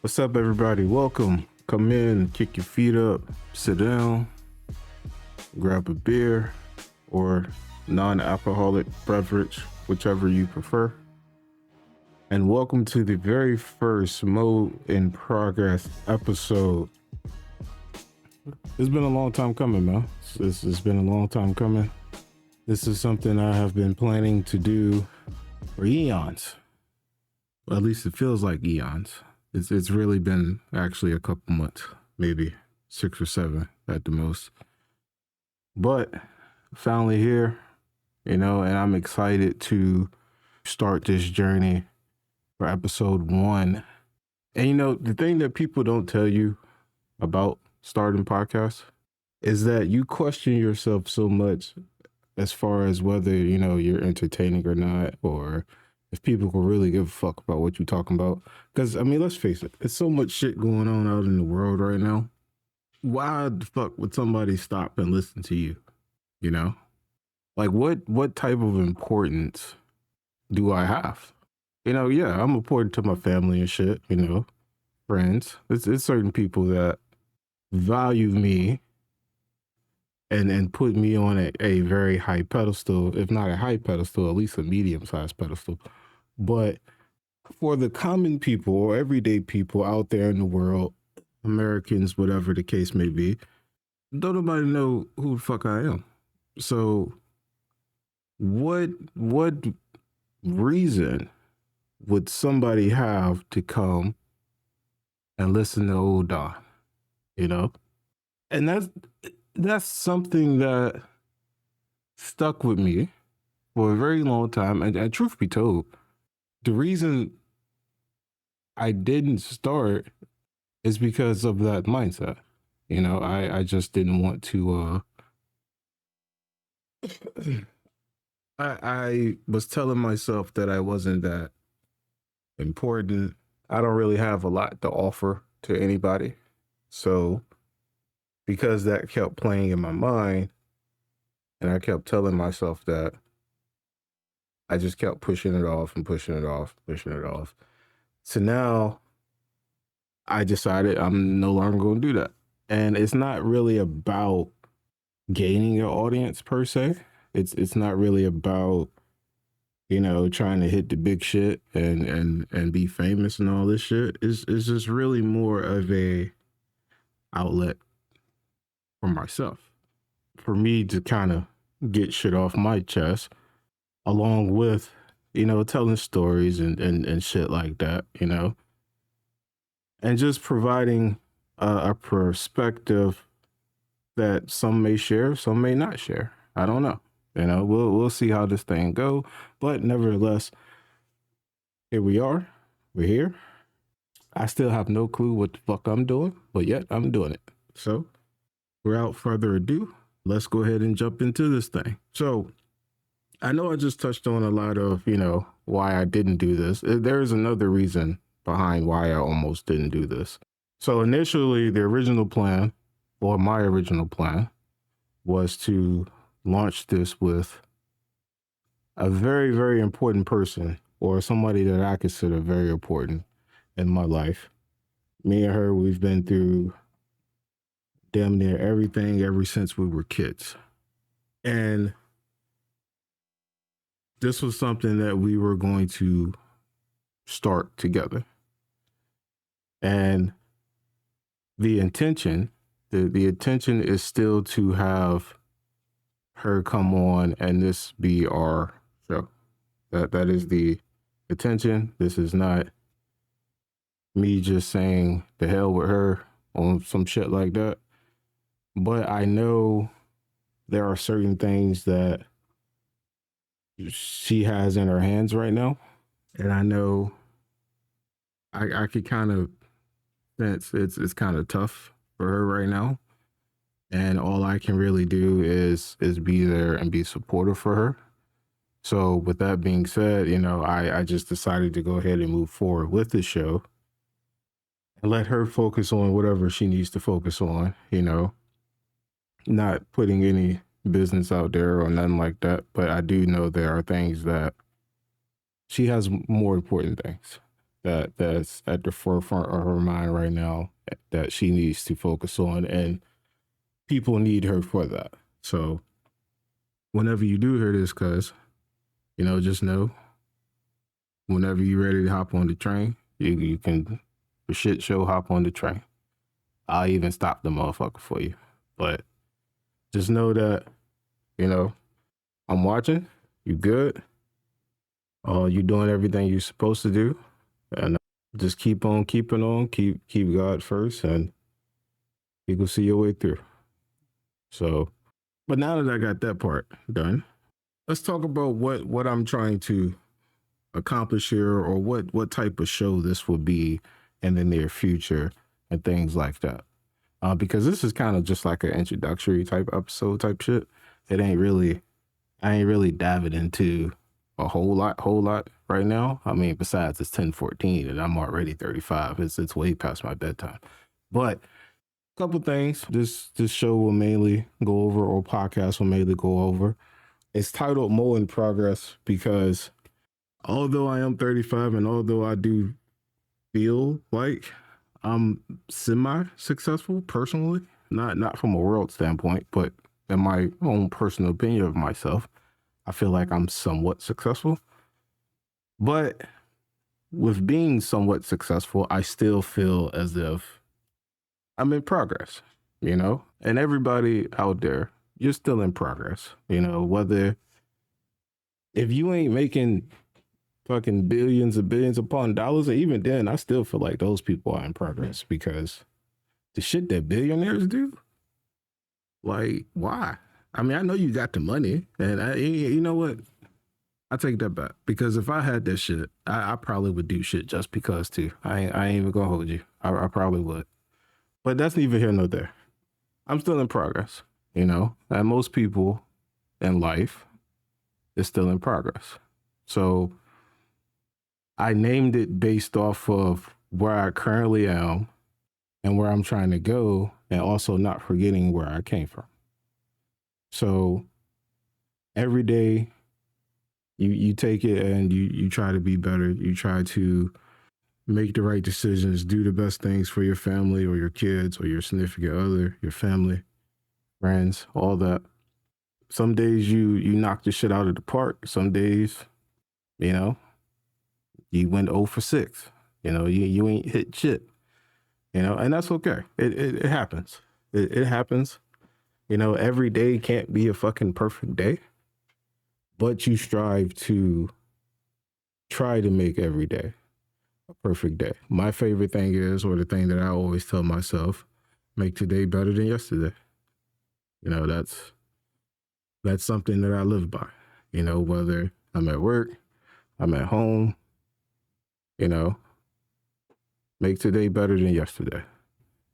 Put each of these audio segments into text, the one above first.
What's up, everybody? Welcome. Come in, kick your feet up, sit down, grab a beer or non alcoholic beverage, whichever you prefer. And welcome to the very first in Progress episode. It's been a long time coming, man. This has been a long time coming. This is something I have been planning to do for eons. Well, at least it feels like eons. It's really been actually a couple months, maybe 6 or 7 at the most. But finally here, and I'm excited to start this journey for episode 1. And the thing that people don't tell you about starting podcasts is that you question yourself so much as far as whether, you're entertaining or not, or if people can really give a fuck about what you're talking about. Because, let's face it, there's so much shit going on out in the world right now. Why the fuck would somebody stop and listen to you? Like what type of importance do I have? Yeah, I'm important to my family and shit, friends. It's certain people that value me and put me on a very high pedestal, if not a high pedestal, at least a medium-sized pedestal. But for the common people or everyday people out there in the world, Americans, whatever the case may be, don't nobody know who the fuck I am. So what reason would somebody have to come and listen to old Don? And that's something that stuck with me for a very long time. And truth be told, the reason I didn't start is because of that mindset. I just didn't want to I was telling myself that I wasn't that important. I don't really have a lot to offer to anybody. So because that kept playing in my mind and I kept telling myself that, I just kept pushing it off and pushing it off, pushing it off. So now I decided I'm no longer going to do that. And it's not really about gaining an audience per se. It's not really about, trying to hit the big shit and be famous and all this shit. It's just really more of a outlet for myself, for me to kind of get shit off my chest, along with, telling stories and shit like that, and just providing a perspective that some may share, some may not share. I don't know. We'll see how this thing go. But nevertheless, here we are. We're here. I still have no clue what the fuck I'm doing, but yet I'm doing it. So without further ado, let's go ahead and jump into this thing. So I know I just touched on a lot of, why I didn't do this. There's another reason behind why I almost didn't do this. So initially, the original plan, or my original plan, was to launch this with a very, very important person, or somebody that I consider very important in my life. Me and her, we've been through damn near everything ever since we were kids. And this was something that we were going to start together. And the intention is still to have her come on and this be our show. That is the intention. This is not me just saying the hell with her on some shit like that. But I know there are certain things that she has in her hands right now. And I know I could kind of sense it's kind of tough for her right now. And all I can really do is be there and be supportive for her. So with that being said, I just decided to go ahead and move forward with the show and let her focus on whatever she needs to focus on, not putting any business out there or nothing like that. But I do know there are things that she has more important things that's at the forefront of her mind right now that she needs to focus on, and people need her for that. So whenever you do hear this, cuz, just know whenever you're ready to hop on the train, you can for shit show hop on the train. I'll even stop the motherfucker for you. But just know that, I'm watching. You good. You doing everything you're supposed to do. And just keep on keeping on. Keep God first, and you can see your way through. So, but now that I got that part done, let's talk about what I'm trying to accomplish here, or what type of show this will be in the near future, and things like that. Because this is kind of just like an introductory type episode type shit. I ain't really diving into a whole lot right now. I mean, besides it's 10:14 and I'm already 35. It's way past my bedtime. But a couple things this show will mainly go over, or podcast will mainly go over. It's titled MoInProgress because although I am 35 and although I do feel like I'm semi-successful personally, not from a world standpoint, but in my own personal opinion of myself, I feel like I'm somewhat successful. But with being somewhat successful, I still feel as if I'm in progress, And everybody out there, you're still in progress, whether if you ain't making fucking billions and billions upon dollars, and even then, I still feel like those people are in progress, because the shit that billionaires do, like, why? I mean, I know you got the money, and you know what? I take that back, because if I had that shit, I probably would do shit just because too. I ain't even gonna hold you. I probably would, but that's neither here nor there. I'm still in progress, and most people in life is still in progress. So I named it based off of where I currently am and where I'm trying to go, and also not forgetting where I came from. So every day you take it and you try to be better. You try to make the right decisions, do the best things for your family or your kids or your significant other, your family, friends, all that. Some days you knock the shit out of the park. Some days, you went 0 for 6. You ain't hit shit. And that's okay. It happens. It happens. Every day can't be a fucking perfect day, but you strive to try to make every day a perfect day. My favorite thing is, or the thing that I always tell myself, make today better than yesterday. That's something that I live by. Whether I'm at work, I'm at home, make today better than yesterday.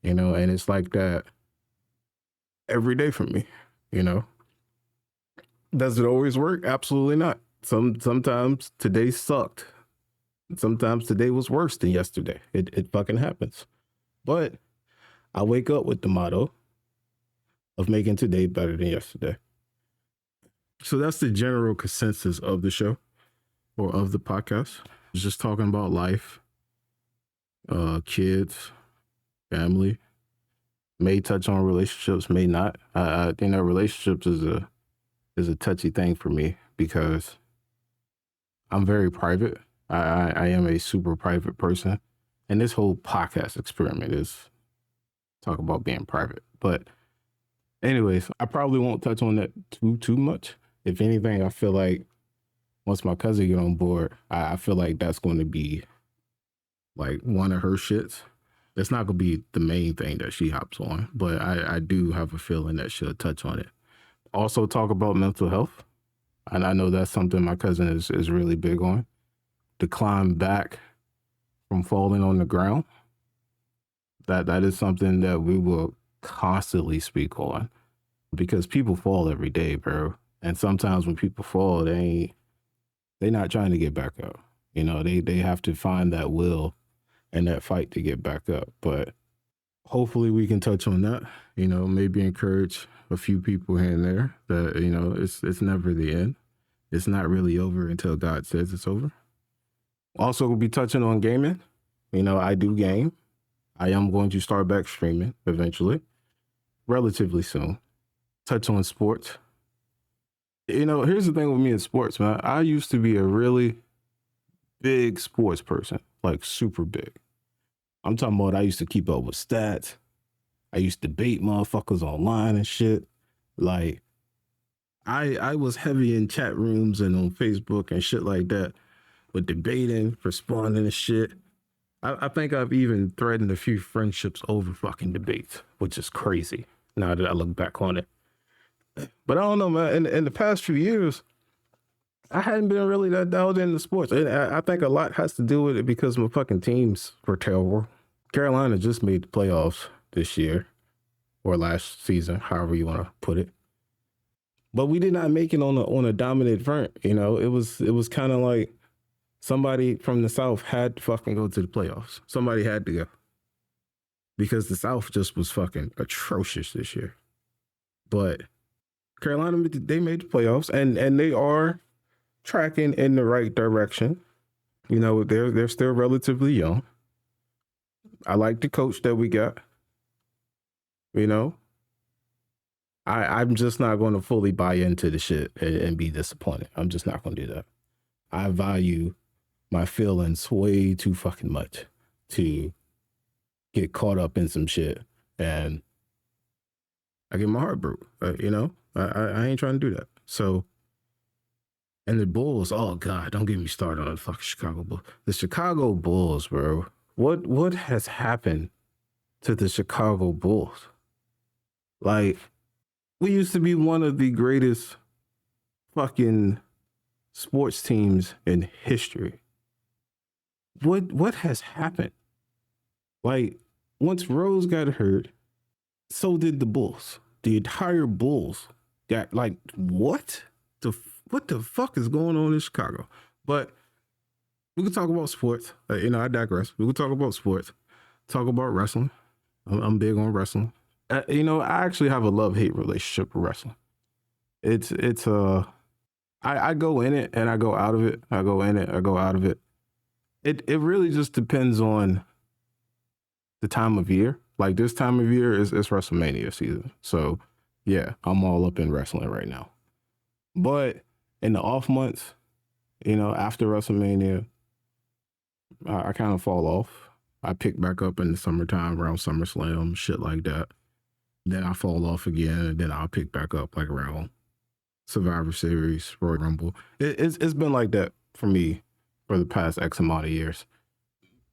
And it's like that every day for me. Does it always work? Absolutely not. Sometimes today sucked. Sometimes today was worse than yesterday. It fucking happens. But I wake up with the motto of making today better than yesterday. So that's the general consensus of the show, or of the podcast. It's just talking about life, kids, family. May touch on relationships, may not. Relationships is a touchy thing for me, because I'm very private. I am a super private person, and this whole podcast experiment is talk about being private. But anyways, I probably won't touch on that too much. If anything, I feel like once my cousin get on board, I feel like that's going to be like one of her shits. It's not going to be the main thing that she hops on, but I do have a feeling that she'll touch on it. Also talk about mental health. And I know that's something my cousin is really big on. To climb back from falling on the ground. That is something that we will constantly speak on, because people fall every day, bro. And sometimes when people fall, they're not trying to get back up. They have to find that will and that fight to get back up. But hopefully we can touch on that, maybe encourage a few people here and there that, it's never the end. It's not really over until God says it's over. Also, we'll be touching on gaming. I do game. I am going to start back streaming eventually, relatively soon. Touch on sports. Here's the thing with me in sports, man. I used to be a really big sports person, like super big. I'm talking about I used to keep up with stats. I used to debate motherfuckers online and shit. Like I was heavy in chat rooms and on Facebook and shit like that, with debating, responding and shit. I think I've even threatened a few friendships over fucking debates, which is crazy now that I look back on it. But I don't know, man. In the past few years, I hadn't been really that dialed into sports. And I think a lot has to do with it because my fucking teams were terrible. Carolina just made the playoffs this year or last season, however you want to put it. But we did not make it on a dominant front. It was kind of like somebody from the South had to fucking go to the playoffs. Somebody had to go because the South just was fucking atrocious this year. But Carolina, they made the playoffs and they are tracking in the right direction. They're still relatively young. I like the coach that we got. I'm just not going to fully buy into the shit and be disappointed. I'm just not going to do that. I value my feelings way too fucking much to get caught up in some shit and I get my heart broke. I ain't trying to do that. So, and the Bulls, oh God, don't get me started on the fucking Chicago Bulls. The Chicago Bulls, bro. What has happened to the Chicago Bulls? Like, we used to be one of the greatest fucking sports teams in history. What has happened? Like, once Rose got hurt, so did the Bulls. The entire Bulls got like, what the fuck is going on in Chicago? But we can talk about sports. I digress. We can talk about sports. Talk about wrestling. I'm big on wrestling. I actually have a love-hate relationship with wrestling. I go in it and I go out of it. I go in it, I go out of it. It really just depends on the time of year. Like this time of year is WrestleMania season. So yeah, I'm all up in wrestling right now. But in the off months, after WrestleMania, I kind of fall off. I pick back up in the summertime around SummerSlam, shit like that. Then I fall off again, and then I'll pick back up like around Survivor Series, Royal Rumble. It's been like that for me for the past X amount of years.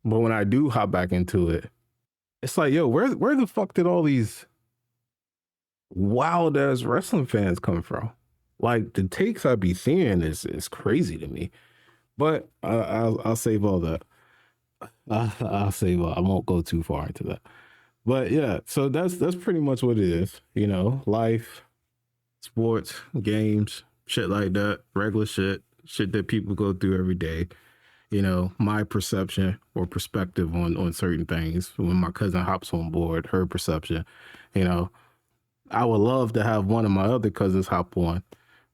But when I do hop back into it, it's like, yo, where the fuck did all these wild ass wrestling fans come from? Like the takes I be seeing is crazy to me. But I'll save all that. I'll save. I won't go too far into that. But yeah, so that's pretty much what it is. Life, sports, games, shit like that, regular shit that people go through every day. My perception or perspective on certain things. When my cousin hops on board, her perception. I would love to have one of my other cousins hop on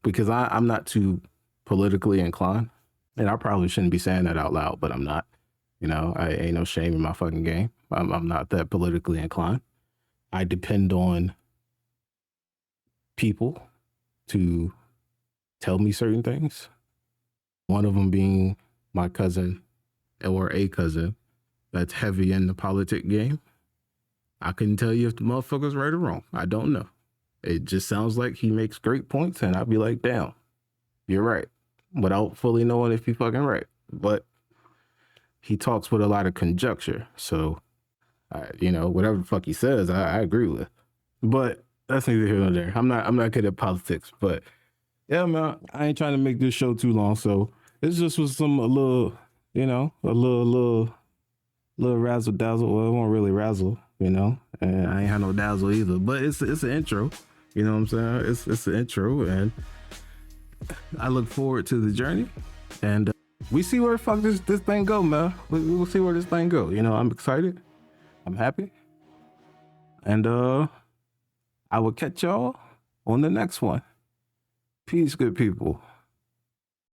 because I'm not too politically inclined. And I probably shouldn't be saying that out loud, but I'm not. I ain't no shame in my fucking game. I'm not that politically inclined. I depend on people to tell me certain things. One of them being my cousin or a cousin that's heavy in the politic game. I couldn't tell you if the motherfucker's right or wrong. I don't know. It just sounds like he makes great points, and I'd be like, damn, you're right, without fully knowing if he's fucking right. But he talks with a lot of conjecture. So, whatever the fuck he says, I agree with. But that's neither here nor there. I'm not good at politics. But yeah, man, I ain't trying to make this show too long. So it's just was a little razzle dazzle. Well, it won't really razzle, and I ain't had no dazzle either. But it's an intro. You know what I'm saying? It's an intro, and I look forward to the journey. And we see where the fuck this thing go, man. We'll see where this thing go. I'm excited. I'm happy. And I will catch y'all on the next one. Peace, good people.